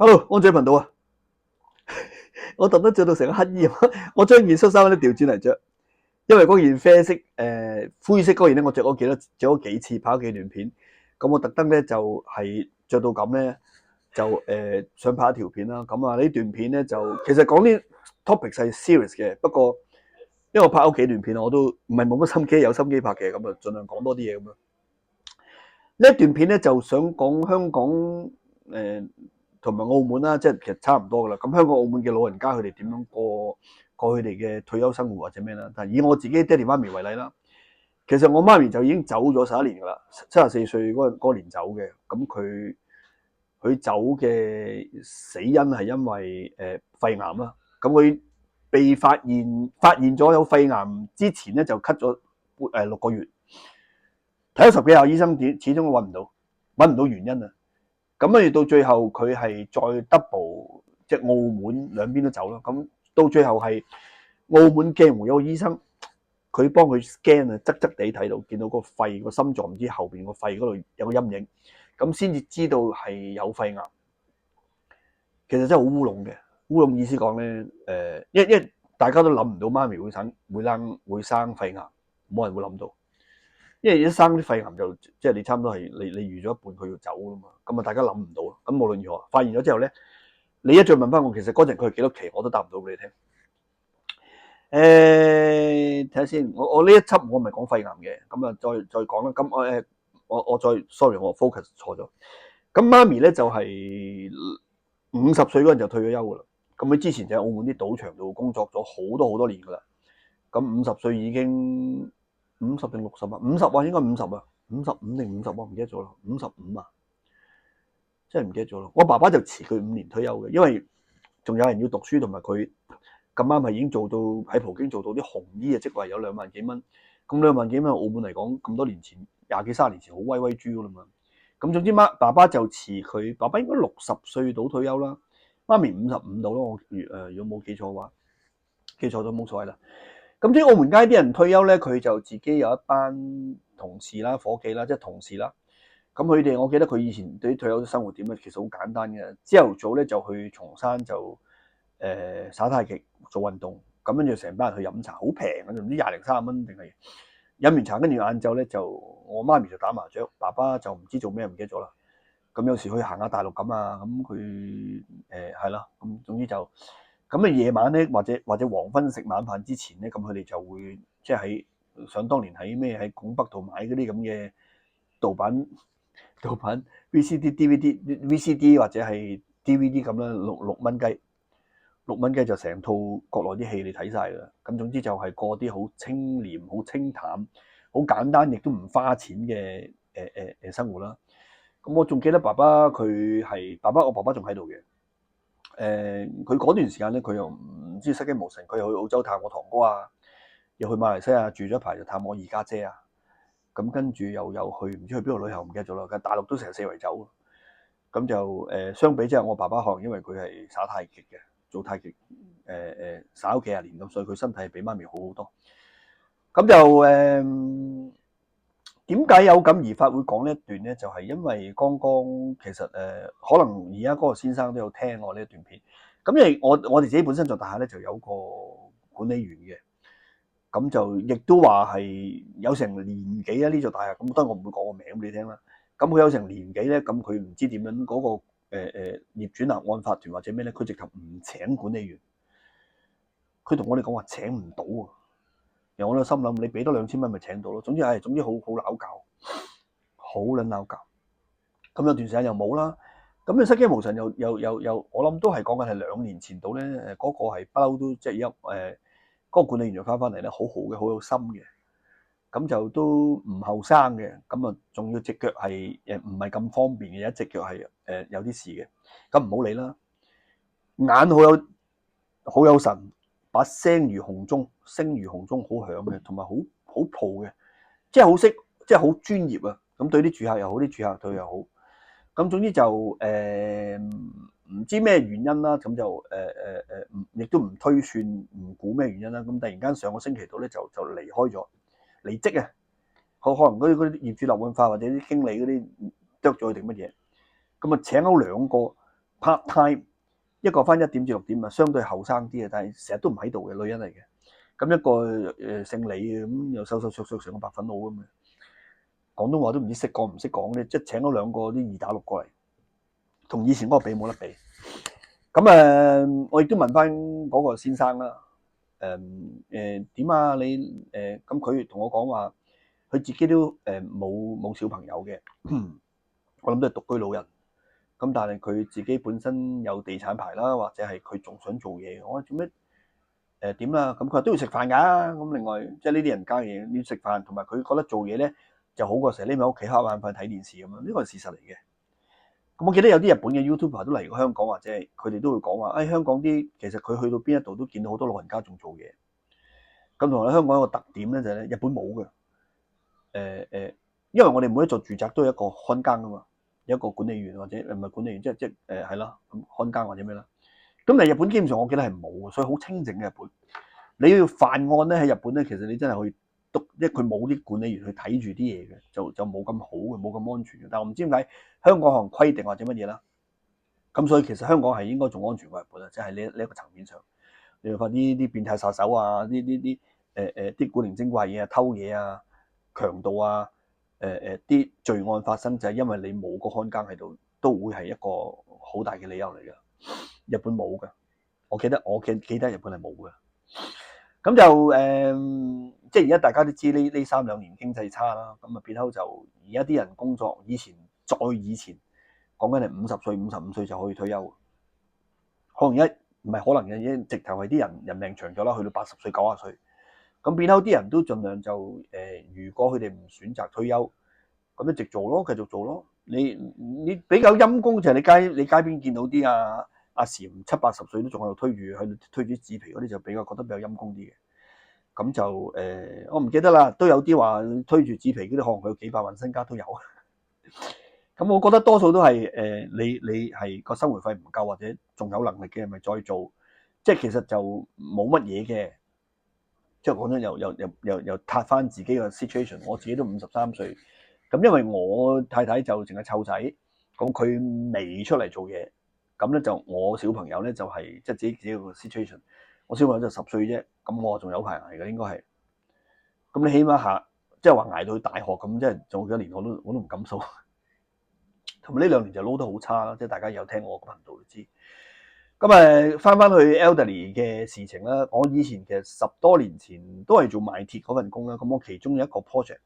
Hello，安仔頻道啊！我特登着到成個乞衣咁，我將件恤衫咧調轉嚟着，因為嗰件啡色灰色嗰件咧，我着咗幾次，拍咗幾段片。咁我特登咧就係着到咁咧，就想拍一條片啦。咁啊呢段片咧就其實講啲 topic 係 serious 嘅，不過因為我拍咗幾段片，我都唔係冇乜心機，有心機拍嘅，咁啊盡量講多啲嘢咁樣。呢一段片咧就想講香港同埋澳門啦，即係其實差唔多噶啦。咁香港、澳門嘅老人家佢哋點樣過佢哋嘅退休生活或者咩啦？但係以我自己爹哋媽咪為例啦，其實我媽咪就已經走咗11年噶啦，74歲嗰年走嘅。咁佢走嘅死因係因為肺癌啦。咁佢被發現咗有肺癌之前咧就咳咗6個月。睇咗10幾下醫生，始終都揾唔到原因啊！咁跟住到最後佢係再 double， 即係澳門兩邊都走啦。咁到最後係澳門鏡湖有個醫生，佢幫佢 scan 啊，側側地睇到，見到個肺個心臟唔知後邊個肺嗰度有個陰影，咁先至知道係有肺癌。其實真係好烏龍嘅，烏龍意思講咧，因為大家都諗唔到媽咪會生肺癌，冇人會諗到。因為一生啲肺癌就即係你差唔多係你預咗一半佢要走噶嘛，咁啊大家諗唔到。咁無論如何發現咗之後咧，你一再問翻我，其實嗰陣佢係幾多期我都答唔到俾你聽。睇下先，我呢一輯我唔係講肺癌嘅，咁啊再講啦。咁我再 sorry 我 focus 錯咗。咁媽咪咧就係50歲嗰陣就退咗休噶啦。咁佢之前就喺澳門啲賭場度工作咗好多年噶啦。咁50歲已經50定60啊？50啊，應該50啊，55定50，我唔記得咗啦。55啊，真係唔記得咗啦。我爸爸就遲佢5年退休嘅，因為仲有人要讀書，同埋佢咁啱係已經做到喺葡京做到啲紅衣嘅職位，有2萬幾蚊。咁2萬幾蚊，澳門嚟講咁多年前20幾30年前好威威豬噶啦嘛。咁總之爸爸就遲佢，爸爸應該60歲到退休啦，媽咪55到咯。我如果冇記錯嘅話，記錯咗冇所謂啦。咁啲澳門街啲人退休咧，佢就自己有一班同事啦、伙計啦，即係同事啦。咁佢哋，我記得佢以前對啲退休生活點咧，其實好簡單嘅。朝頭早咧就去松山就耍太極做運動，咁跟住成班人去飲茶，好平嘅，唔知20零30蚊定係飲完茶，跟住晏晝咧就我媽咪就打麻雀，爸爸就唔知做咩唔記得咗啦。咁有時去行下大陸咁啊，咁佢係啦，咁總之就。咁啊夜晚咧，或者黃昏食晚飯之前咧，咁佢哋就會即係想當年喺拱北度買嗰啲咁嘅盜版 VCD、DVD、VCD 或者係 DVD 咁啦，六蚊雞就成套國內啲戲你睇晒㗎。咁總之就係過啲好清廉、好清淡、好簡單，亦都唔花錢嘅生活啦。咁我仲記得我爸爸仲喺度嘅。佢嗰段時間咧，佢又唔知失驚無神，佢又去澳洲探我堂哥啊，又去馬來西亞住咗一排，就探我二家姐啊。咁跟住又去唔知去邊度旅遊，唔記得咗啦。但大陸都成4圍走。咁就相比之下，我爸爸可能因為佢係耍太極嘅，做太極耍咗幾廿年咁，所以佢身體比媽咪好好多。咁就點解有感而發會講呢一段咧？就係因為剛剛其實可能而家嗰個先生都有聽我呢一段片。咁因為我哋自己本身做大廈咧就有個管理員嘅，咁就亦都話係有成年幾啊呢座大廈。咁當然我唔會講個名俾你聽啦。咁佢有成年幾咧，咁佢唔知點樣嗰個業主立案法團或者咩咧，佢直頭唔請管理員。佢同我哋講話請唔到啊！然後我都心諗，你俾多2000蚊咪請到咯。總之好鬧交，好撚鬧交。咁有段時間又冇啦。咁你失驚無神又，我諗都係講緊係2年前到咧。嗰個係不嬲都即係嗰個管理員就翻嚟咧，好好嘅，好有心嘅。咁就都唔後生嘅。咁啊，仲要隻腳係唔係咁方便嘅，一隻腳係有啲事嘅。咁唔好理啦。眼好有神。把聲如洪鐘，聲如洪鐘，好響嘅，同埋好蒲嘅，即係好識，即係好專業啊！咁對啲住客又好，啲住客對佢又好。咁總之就唔知咩原因啦，咁就亦都唔推算，唔估咩原因啦。咁突然間上個星期度咧就離開咗，離職啊！可能嗰啲業主立案法或者啲經理嗰啲剁咗佢定乜嘢？咁啊請咗2個 part time，一個翻1點至6點啊，相對後生啲嘅，但係成日都唔喺度嘅女人嚟嘅。咁一個姓李嘅，咁又瘦瘦削削成個白粉佬咁嘅，廣東話都唔知識講唔識講咧，即係請咗2個啲二打六過嚟，同以前嗰個比冇得比。咁我亦都問翻嗰個先生啦，點啊你咁佢同我講話，佢自己都冇小朋友嘅，我諗都係獨居老人。咁但係佢自己本身有地產牌啦，或者係佢仲想做嘢。我話做咩點啦？咁佢話都要食飯㗎。咁另外即係呢啲人家嘢要食飯，同埋佢覺得做嘢咧就好過成日匿喺屋企瞌眼瞓睇電視咁樣。呢個係事實嚟嘅。咁我記得有啲日本嘅 YouTuber 都嚟過香港，或者係佢哋都會講話，香港啲其實佢去到邊一度都見到好多老人家仲做嘢。咁同埋香港一個特點咧就係咧，日本冇嘅。因為我哋每一座住宅都有一個看更㗎嘛。有一個管理員或者唔係管理員，即係啦，咁看更或者咩啦。咁但係日本基本上我記得係冇嘅，所以好清靜嘅日本。你要犯案咧喺日本咧，其實你真係可以督，因為佢冇啲管理員去睇住啲嘢嘅，就冇咁好嘅，冇咁安全嘅。但係我唔知點解香港可能規定或者乜嘢啦。咁所以其實香港係應該仲安全過日本啊，即係呢一個層面上，你會發啲變態殺手啊，啲古靈精怪嘢啊，偷嘢啊，強盜啊。啲罪案發生就係因為你冇個看更喺度，都會係一個好大嘅理由嚟㗎。日本冇㗎，我記得日本係冇㗎。咁就即係而家大家都知呢3-2年經濟差啦，咁啊變咗就而家啲人工作以前講緊係50歲、55歲就可以退休，可能唔係可能嘅，已經直頭係啲人命長咗啦，去到80歲、90歲。咁變後啲人都盡量就如果佢哋唔選擇退休，咁一直做咯，繼續做咯。你比較陰功就係你街邊見到啲阿禪70-80歲都仲喺度推住紙皮嗰啲，就比較覺得比較陰功啲嘅。咁就我唔記得啦，都有啲話推住紙皮嗰啲，可能佢有幾百萬身家都有。咁我覺得多數都係你係個生活費唔夠，或者仲有能力嘅，咪再做。即係其實就冇乜嘢嘅。即係講真，又撻翻自己個 situation。我自己都53歲，咁因為我太太就淨係湊仔，咁佢未出嚟做嘢，咁咧就我小朋友咧就係即係自己個 situation。我小朋友就10歲啫，咁我仲有排捱嘅應該係。咁你起碼即係話捱到去大學咁，即係仲有幾年我都唔敢數。同埋呢2年就撈得好差啦，即係大家有聽我個頻道都知。咁翻去 elderly 嘅事情啦。我以前其實10多年前都係做賣鐵嗰份工啦。咁我其中有一個 project，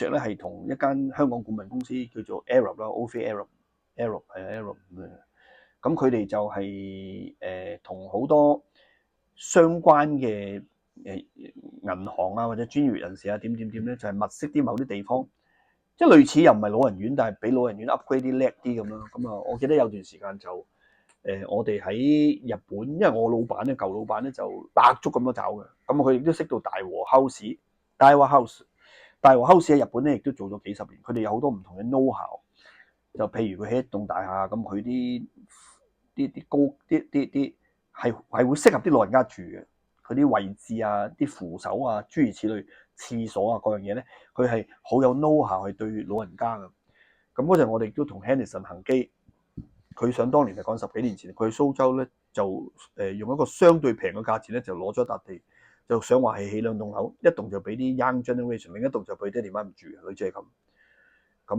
咧係同一間香港顧問公司叫做 Arup 啦 ，Ophir Arup 係 Arup。咁佢哋就係同好多相關嘅銀行啊或者專業人士啊點咧，就係物色啲某啲地方，即係類似又唔係老人院，但係比老人院 upgrade 啲叻啲咁啦。咁我記得有段時間就。我哋喺日本，因為我舊老闆咧就百足咁樣找嘅，咁佢亦都識到大和 house 喺日本咧亦都做咗幾十年，佢哋有好多唔同嘅 know-how，就譬如佢起一棟大廈，咁佢啲高啲係會適合啲老人家住嘅，佢啲位置啊、啲扶手啊、諸如此類、廁所啊各樣嘢咧，佢係好有 know-how 係對老人家嘅。咁嗰陣我哋亦都同 Henderson 恒基。佢想當年就講10幾年前，佢去蘇州咧就用一個相對平嘅價錢咧就攞咗一笪地，就想話係起2棟樓，一棟就俾啲 young generation，另一棟就俾爹哋媽咪住，類似係咁。咁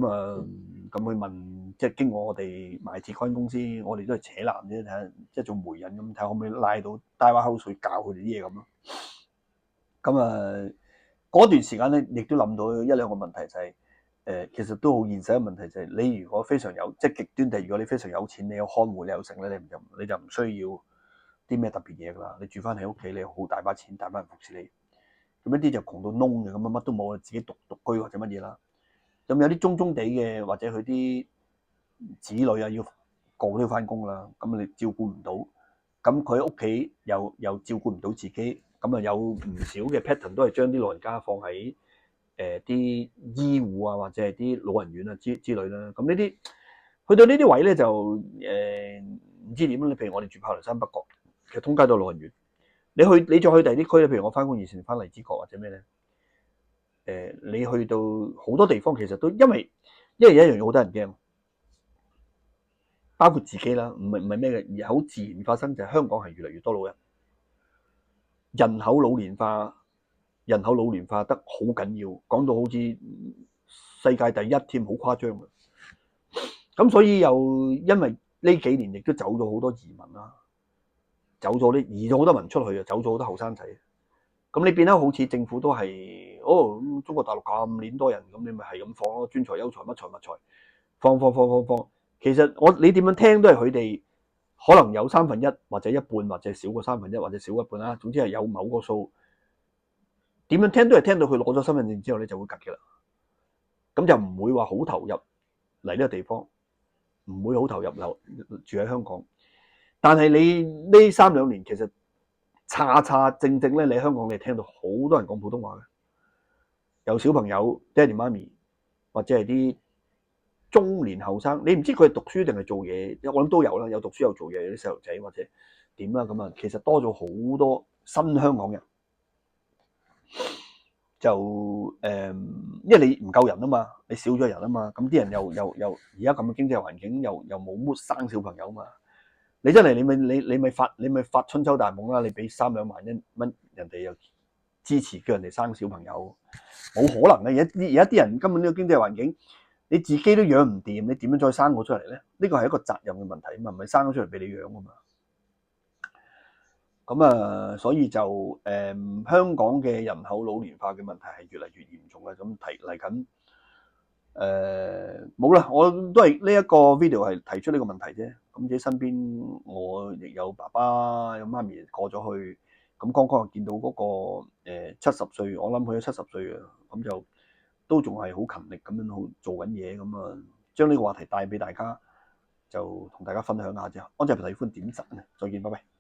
佢問，即係經過我哋賣鐵嗰間公司，我哋都係扯男啫，睇下即係做媒人咁，睇下可唔可以拉到大話口水教佢哋啲嘢咁咯。嗰段時間咧，亦都諗到1-2個問題就係。其實都好現實嘅問題就係你如果非常有即係極端地，如果你非常有錢，你有看護，你有剩咧，你就唔需要啲咩特別嘢噶啦。你住翻喺屋企，你好大把錢，大把人服侍你。咁一啲就窮到窿嘅，咁乜都冇，自己獨居或者乜嘢啦。咁有啲中地嘅，或者佢啲子女啊要個個都要翻工啦，咁你照顧唔到，咁佢喺屋企又照顧唔到自己，咁有唔少嘅 pattern 都係將啲老人家放喺。啲醫護啊，或者係啲老人院啊之類啦，咁呢啲去到呢啲位咧就唔知點樣。你譬如我哋住炮台山北角，其實通街都係老人院。你再去第二啲區咧，譬如我翻工以前翻荔枝角或者咩咧，你去到好多地方其實都因為一樣嘢好多人驚，包括自己啦，唔係咩嘅，而係好自然發生，就係香港係越嚟越多老人，人口老年化，人口老年化得好緊要，講到好似世界第一添，好誇張嘅。咁所以又因為呢幾年亦都走咗好多移民啦，走咗啲移咗好多民出去啊，走咗好多後生仔。咁你變得好似政府都係中國大陸咁撚多人，咁你咪係咁放咯，專才優才乜才乜才，放。其實你點樣聽都係佢哋可能有1/3或者一半，或者少過1/3或者少一半啦。總之係有某個數，點樣聽都係聽到佢攞咗身份證之後咧就會吉嘅啦。咁就唔會話好投入嚟呢個地方，唔會好投入住喺香港。但係你呢3-2年其實正咧，你喺香港你聽到好多人講普通話嘅，有小朋友、爹哋媽咪或者係啲中年後生，你唔知佢係讀書定係做嘢，我諗都有啦，有讀書有做嘢啲細路仔或者點啦咁啊，其實多咗好多新香港人，就因為你唔夠人啊嘛，你少咗人啊嘛，咁啲人又而家咁嘅經濟環境又冇乜生小朋友啊嘛，你真係你咪發春秋大夢啦，你俾3-2萬蚊人哋又支持叫人哋生小朋友，冇可能嘅，而家啲人根本呢個經濟環境。你自己都養唔掂，你點樣再生個出嚟咧？呢個係一個責任嘅問題啊嘛，唔係生咗出嚟俾你養啊嘛。咁啊，所以就香港嘅人口老年化嘅問題係越嚟越嚴重嘅。咁嚟緊冇啦，我都係呢一個 video 係提出呢個問題啫。咁自己身邊我亦有爸爸有媽咪過咗去，咁剛剛見到嗰個70歲，我諗佢都70歲啊，咁就。都仲係好勤力咁樣好做緊嘢，咁啊將呢個話題帶俾大家，就同大家分享下啫。安仔朋友喜歡點讚，再見，拜拜。